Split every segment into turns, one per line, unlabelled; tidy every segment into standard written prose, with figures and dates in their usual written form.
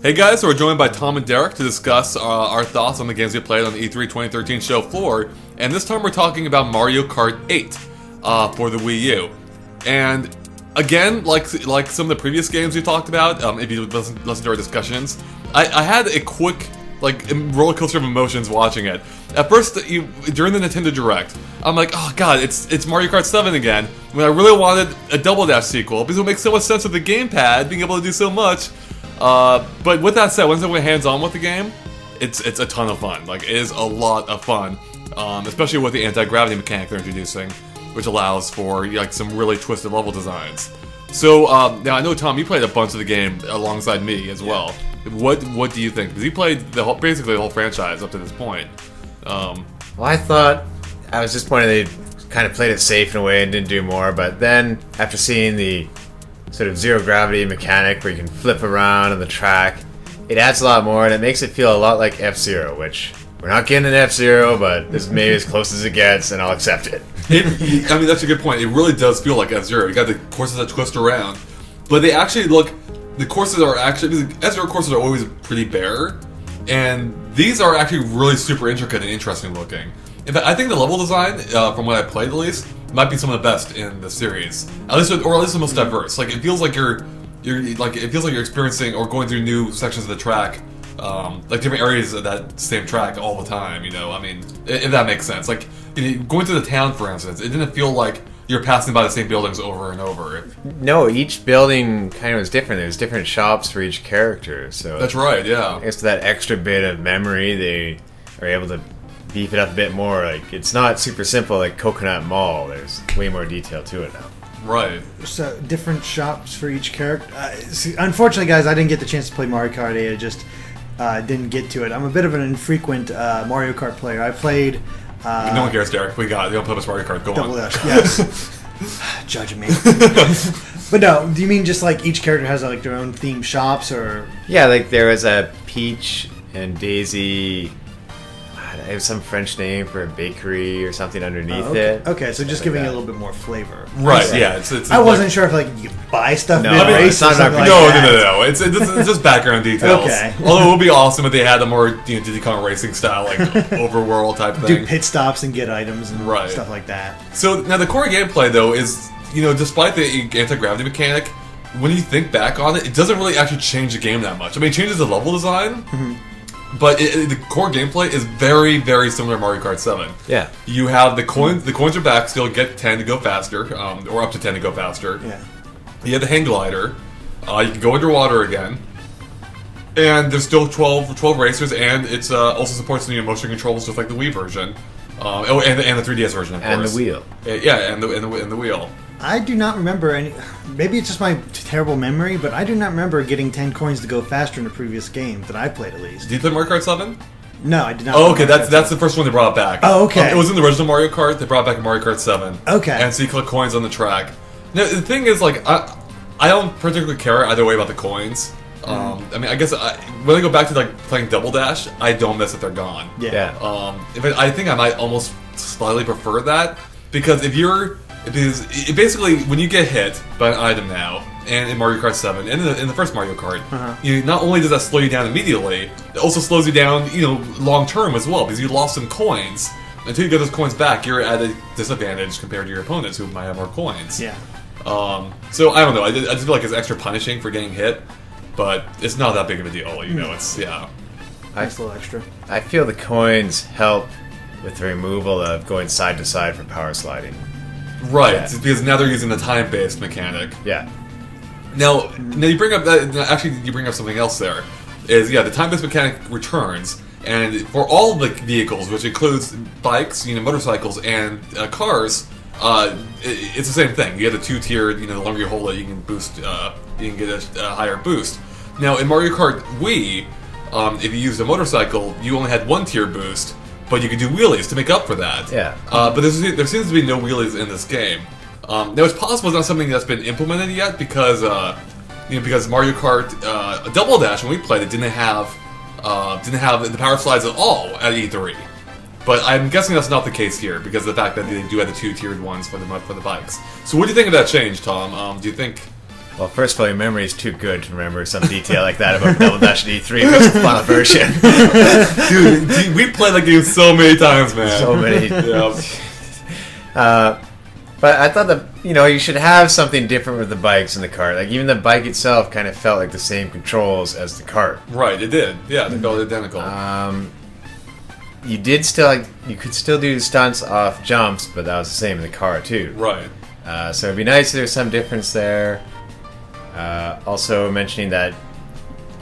Hey guys, so we're joined by Tom and Derek to discuss our thoughts on the games we played on the E3 2013 show floor, and this time we're talking about Mario Kart 8 for the Wii U. And again, like some of the previous games we talked about, if you listen to our discussions, I had a quick roller coaster of emotions watching it. At first, during the Nintendo Direct, I'm like, oh god, it's Mario Kart 7 again, when I really wanted a Double Dash sequel, because it would make so much sense with the Gamepad being able to do so much. But with that said, once I went hands-on with the game, it's a ton of fun. Like, it is a lot of fun, especially with the anti-gravity mechanic they're introducing, which allows for some really twisted level designs. So now I know, Tom, you played a bunch of the game alongside me as well. What do you think? Because you played basically the whole franchise up to this point.
Well, I thought I was disappointed they kind of played it safe in a way and didn't do more. But then after seeing the sort of zero gravity mechanic where you can flip around on the track, it adds a lot more, and it makes it feel a lot like F-Zero, which we're not getting an F-Zero, but this is maybe as close as it gets, and I'll accept it.
I mean, that's a good point. It really does feel like F-Zero. You got the courses that twist around, but they actually the courses are actually, because F-Zero courses are always pretty bare, and these are actually really super intricate and interesting looking. In fact, I think the level design, from what I played at least, might be some of the best in the series. At least the most diverse. Like, it feels like you're experiencing or going through new sections of the track, like different areas of that same track all the time. I mean, if that makes sense. Like, going to the town, for instance, it didn't feel like you're passing by the same buildings over and over.
No, each building kind of was different. There's different shops for each character. So
that's right. Yeah.
I guess that extra bit of memory, they are able to beef it up a bit more. Like, it's not super simple like Coconut Mall. There's way more detail to it now.
Right.
So different shops for each character. Unfortunately, guys, I didn't get the chance to play Mario Kart 8. I just didn't get to it. I'm a bit of an infrequent Mario Kart player. I played.
No one cares, Derek. We got it. They don't play much Mario Kart. Go
Double
on.
Dash. Yes. Judging me. But no, do you mean just like each character has like their own themed shops, or?
Yeah, like there was a Peach and Daisy. It was some French name for a bakery or something underneath it.
Okay, so just giving it a little bit more flavor.
Right, yeah.
I wasn't sure if you could buy stuff
mid-race
or something like
No.
that.
It's just background details.
Okay.
Although it would be awesome if they had a more Diddy Kong Racing style, like overworld type thing.
Do pit stops and get items and stuff like that.
So now the core gameplay though is, despite the anti-gravity mechanic, when you think back on it, it doesn't really actually change the game that much. I mean, it changes the level design. Mm-hmm. But the core gameplay is very, very similar to Mario Kart 7.
Yeah.
You have the coins. The coins are back still. Get 10 to go faster, or up to 10 to go faster.
Yeah.
You have the hang glider. You can go underwater again. And there's still 12 racers, and it also supports the motion controls just like the Wii version. And the 3DS version, of course.
And the wheel.
Yeah, and the wheel.
I do not remember any. Maybe it's just my terrible memory, but I do not remember getting 10 coins to go faster in the previous game that I played, at least.
Did you play Mario Kart 7?
No, I did not.
Oh, okay, that's the first one they brought back.
Oh, okay.
It was in the original Mario Kart. They brought back Mario Kart 7.
Okay.
And so you collect coins on the track. Now, the thing is, I don't particularly care either way about the coins. I mean, I guess when I go back to playing Double Dash, I don't miss that they're gone.
Yeah.
I think I might almost slightly prefer that, because basically when you get hit by an item now, and in Mario Kart 7, and in the first Mario Kart, not only does that slow you down immediately, it also slows you down, long term as well, because you lost some coins. Until you get those coins back, you're at a disadvantage compared to your opponents who might have more coins.
Yeah.
So I don't know. I just feel like it's extra punishing for getting hit, but it's not that big of a deal. It's
Nice little extra.
I feel the coins help with the removal of going side to side for power sliding.
Right, because now they're using the time-based mechanic.
Yeah.
Now you bring up that. Actually, you bring up something else. There is the time-based mechanic returns, and for all the vehicles, which includes bikes, motorcycles, and cars, it's the same thing. You have the two-tiered. The longer you hold it, you can boost. You can get a higher boost. Now in Mario Kart Wii, if you used a motorcycle, you only had one tier boost. but you can do wheelies to make up for that.
Yeah.
But there seems to be no wheelies in this game. Now it's possible it's not something that's been implemented yet because because Mario Kart Double Dash, when we played it, didn't have the power slides at all at E3. But I'm guessing that's not the case here because of the fact that they do have the 2-tiered ones for the bikes. So what do you think of that change, Tom? Do you think?
Well, first of all, your memory is too good to remember some detail like that about Double Dash and E3, which is the final version.
Dude, we played that game so many times, man.
So many.
Yeah.
But I thought that, you should have something different with the bikes and the kart. Like, even the bike itself kind of felt like the same controls as the kart.
Right, it did. Yeah, they felt identical.
You could still do stunts off jumps, but that was the same in the car, too.
Right.
So it'd be nice if there's some difference there. Also mentioning that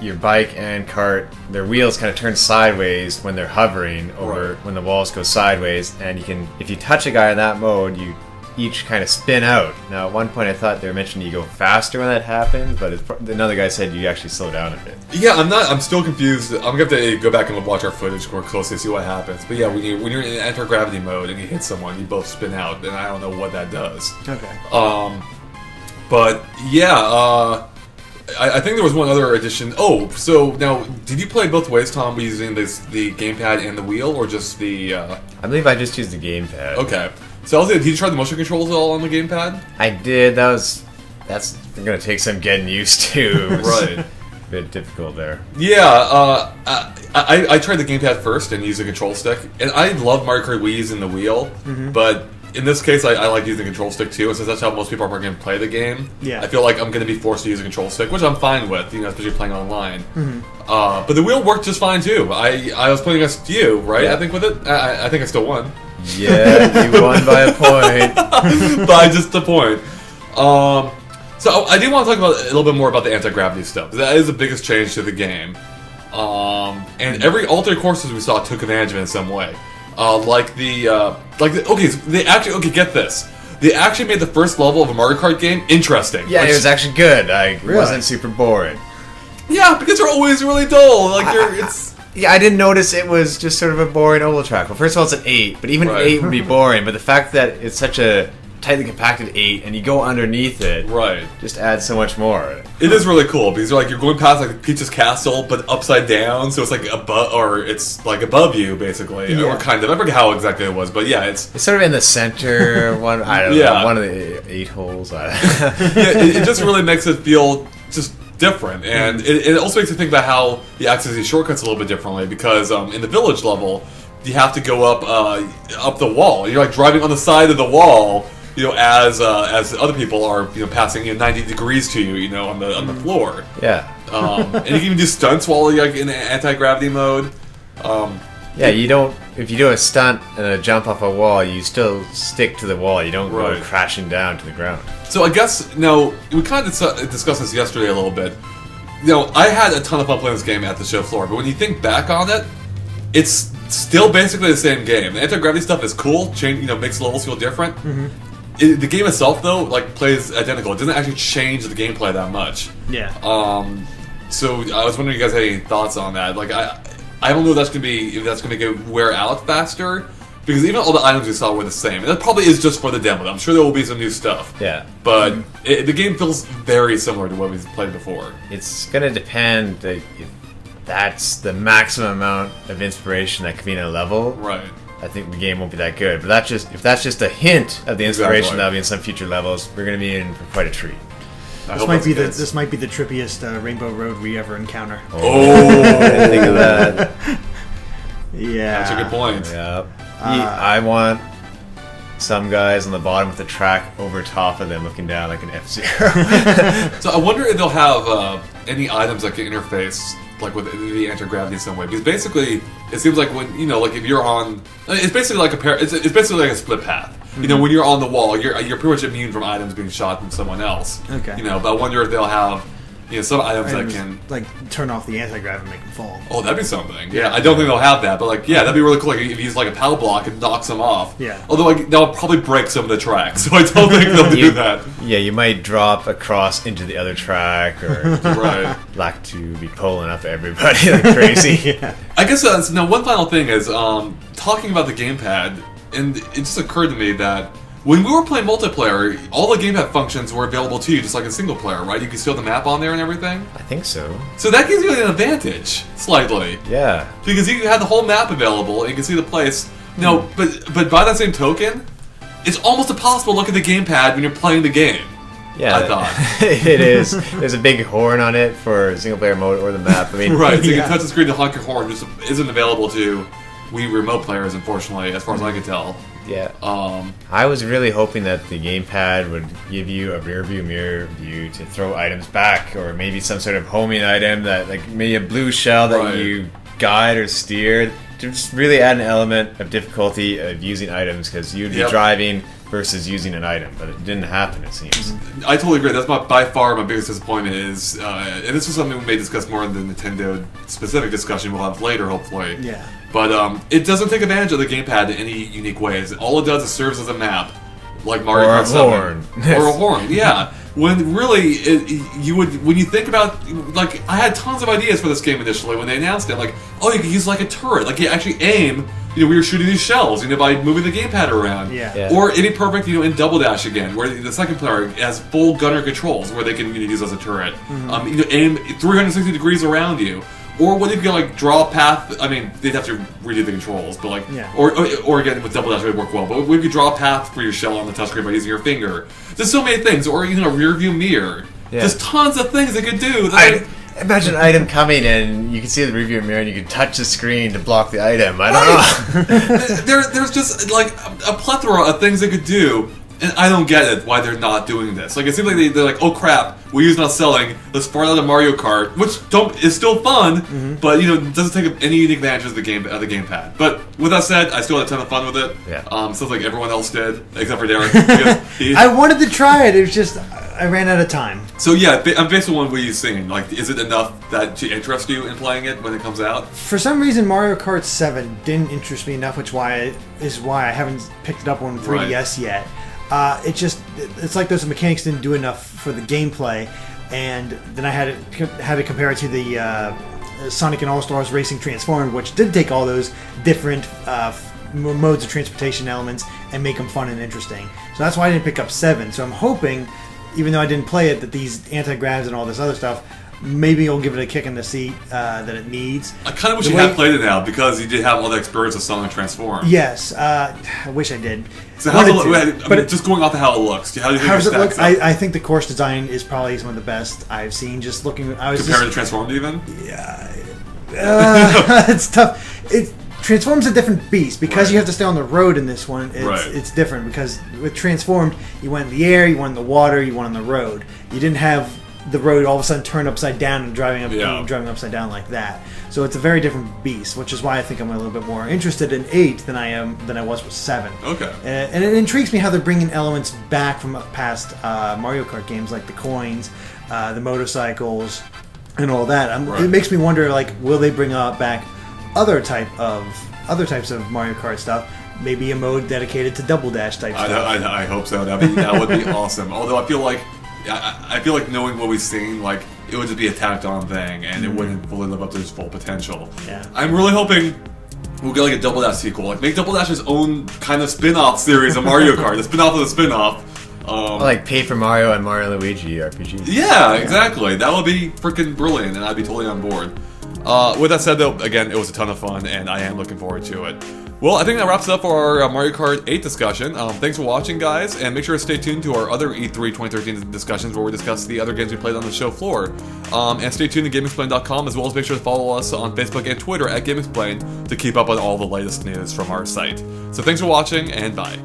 your bike and kart, their wheels kind of turn sideways when they're hovering over when the walls go sideways, and if you touch a guy in that mode, you each kind of spin out. Now, at one point I thought they were mentioning you go faster when that happens, but another guy said you actually slow down a bit.
Yeah, I'm still confused. I'm gonna have to go back and watch our footage more closely to see what happens. But yeah, when you're in anti-gravity mode and you hit someone, you both spin out, and I don't know what that does.
Okay.
But yeah, I think there was one other addition. Oh, so now, did you play both ways, Tom, using the gamepad and the wheel, or just the?
I believe I just used the gamepad.
Okay. So did you try the motion controls at all on the gamepad?
I did. That's going to take some getting used to.
Right.
A bit difficult there.
Yeah, I tried the gamepad first and used the control stick, and I love Mario Kart Wii using the wheel, but in this case I like using the control stick too, and since that's how most people are going to play the game, I feel like I'm going to be forced to use a control stick, which I'm fine with, especially playing online. But the wheel worked just fine too. I was playing against you, right?
Yeah.
I think with it, I think I still won.
Yeah, you won by a point.
By just a point. So I do want to talk about a little bit more about the anti-gravity stuff. That is the biggest change to the game. And every alternate courses we saw took advantage of it in some way. Get this. They actually made the first level of a Mario Kart game interesting.
Yeah, it was actually good. It wasn't super boring.
Yeah, because they're always really dull.
Yeah, I didn't notice it was just sort of a boring oval track. Well, first of all, it's an 8, but even an 8 would be boring. But the fact that it's such a tightly compacted 8 and you go underneath it, just adds so much more.
It is really cool because you're going past Peach's castle, but upside down, so it's above you basically, or kind of. I forget how exactly it was, but yeah, it's
sort of in the center. One, I don't know, one of the 8 holes.
It just really makes it feel just different, and it also makes you think about how you access these shortcuts a little bit differently because in the village level you have to go up the wall. You're driving on the side of the wall, as other people are passing 90 degrees to you, on the floor.
Yeah.
And you can even do stunts while you're in anti-gravity mode.
Yeah, you don't. If you do a stunt and a jump off a wall, you still stick to the wall. You don't go crashing down to the ground. So
I guess we kind of discussed this yesterday a little bit. I had a ton of fun playing this game at the show floor, but when you think back on it, it's still basically the same game. The anti-gravity stuff is cool. Makes levels feel different. The game itself, though, plays identical. It doesn't actually change the gameplay that much.
Yeah.
So I was wondering if you guys had any thoughts on that. I don't know if that's gonna make it wear out faster, because even all the items we saw were the same. And that probably is just for the demo. I'm sure there will be some new stuff.
Yeah.
But the game feels very similar to what we've played before.
It's gonna depend if that's the maximum amount of inspiration that could be in a level.
Right.
I think the game won't be that good. But if that's just a hint of the inspiration that'll be in some future levels, we're gonna be in for quite a treat.
This might be the trippiest Rainbow Road we ever encounter.
Oh, I didn't think of that.
Yeah,
that's a good point.
Yeah, I want some guys on the bottom of the track over top of them looking down like an F-Zero.
So I wonder if they'll have any items that can interface with the anti-gravity in some way, because basically it seems like when if you're on, it's basically like it's basically like a split path. When you're on the wall, you're pretty much immune from items being shot from someone else.
Okay.
But I wonder if they'll have some items that can
turn off the anti-grav and make them fall.
Oh, that'd be something. Yeah, I don't think they'll have that, but that'd be really cool. If you use a power block and knocks them off.
Yeah.
Although they'll probably break some of the tracks, so I don't think they'll do that.
Yeah, you might drop across into the other track, or like to be pulling up everybody like crazy.
I guess one final thing is Tom talking about the gamepad, and it just occurred to me that when we were playing multiplayer, all the gamepad functions were available to you, just like in single player, right? You could still have the map on there and everything.
I think so.
So that gives you an advantage, slightly.
Yeah.
Because you have the whole map available, and you can see the place. No, but by that same token, it's almost impossible to look at the gamepad when you're playing the game.
Yeah,
I thought.
It is. There's a big horn on it for single player mode or the map. I mean,
right, so you can touch the screen to honk your horn, just isn't available to Wii remote players, unfortunately, as far as I can tell.
Yeah.
Um,
I was really hoping that the gamepad would give you a rear view mirror view to throw items back, or maybe some sort of homing item that, like maybe a blue shell that
Right.
you guide or steer, to just really add an element of difficulty of using items, because you'd be
Yep.
driving versus using an item, but it didn't happen, it seems.
I totally agree. That's by far my biggest disappointment is, and this is something we may discuss more in the Nintendo specific discussion we'll have later, hopefully.
Yeah.
But it doesn't take advantage of the gamepad in any unique ways. All it does is serves as a map, like Mario
Or a
Kart 7.
horn.
Or a horn, yeah. When really, when you think about, like, I had tons of ideas for this game initially when they announced it. Like, oh, you could use like a turret, like you actually aim. We were shooting these shells, by moving the gamepad around.
Yeah.
Or any perfect, in Double Dash again, where the second player has full gunner controls, where they can use as a turret. Aim 360 degrees around you. Or what if you like draw a path? I mean, they'd have to redo the controls, but like,
Yeah.
or again with Double Dash it would work well. But we could draw a path for your shell on the touchscreen by using your finger. There's so many things, or a rear view mirror.
Yeah.
There's tons of things they could do.
Imagine an item coming and you can see the review mirror and you can touch the screen to block the item. I don't know.
There's just like a plethora of things they could do, and I don't get it why they're not doing this. Like it seems like they're like, oh crap, Wii U's not selling. Let's start out a Mario Kart, which is still fun, but doesn't take any unique advantage of the gamepad. But with that said, I still had a ton of fun with it.
Yeah.
Sounds like everyone else did, except for Derek. because
I wanted to try it. It was just I ran out of time.
So yeah, I'm based on what Wii U's singing. Like, is it enough to interest you in playing it when it comes out?
For some reason, Mario Kart 7 didn't interest me enough, which is why I haven't picked it up on 3DS yet. It's like those mechanics didn't do enough for the gameplay, and then I had to compare it to the Sonic and All Stars Racing Transformed, which did take all those different modes of transportation elements and make them fun and interesting. So that's why I didn't pick up 7. So I'm hoping, even though I didn't play it, that these anti-gravs and all this other stuff, maybe it'll give it a kick in the seat that it needs.
I kind of wish you had played it now, because you did have all the experience of Sonic Transform.
Yes, I wish I did.
So how's it look? Just going off of how it looks, how do you think
how does it look?
stacks up?
I think the course design is probably some of the best I've seen. Just looking,
Compared to Transformed, even?
It's tough. It Transform's a different beast because
Right.
you have to stay on the road in this one. It's different because with Transformed, you went in the air, you went in the water, you went on the road. You didn't have the road all of a sudden turn upside down and driving upside down like that. So it's a very different beast, which is why I think I'm a little bit more interested in 8 than I was with 7.
Okay.
And it intrigues me how they're bringing elements back from past Mario Kart games, like the coins, the motorcycles, and all that.
Right.
It makes me wonder, like, will they bring back other types of Mario Kart stuff? Maybe a mode dedicated to Double Dash type stuff.
I hope so. That would be awesome. Although I feel like knowing what we've seen, like, it would just be a tacked on thing, and it wouldn't fully live up to its full potential.
Yeah.
I'm really hoping we'll get like a Double Dash sequel. Like, make Double Dash his own kind of spin-off series of Mario Kart. The spin-off of the spin-off.
Like Paper Mario and Mario and Luigi RPG.
Yeah, exactly. That would be freaking brilliant, and I'd be totally on board. With that said, though, again, it was a ton of fun, and I am looking forward to it. Well, I think that wraps up our Mario Kart 8 discussion. Thanks for watching, guys, and make sure to stay tuned to our other E3 2013 discussions where we discuss the other games we played on the show floor. And stay tuned to GameXplain.com, as well as make sure to follow us on Facebook and Twitter at GameXplain to keep up on all the latest news from our site. So thanks for watching, and bye.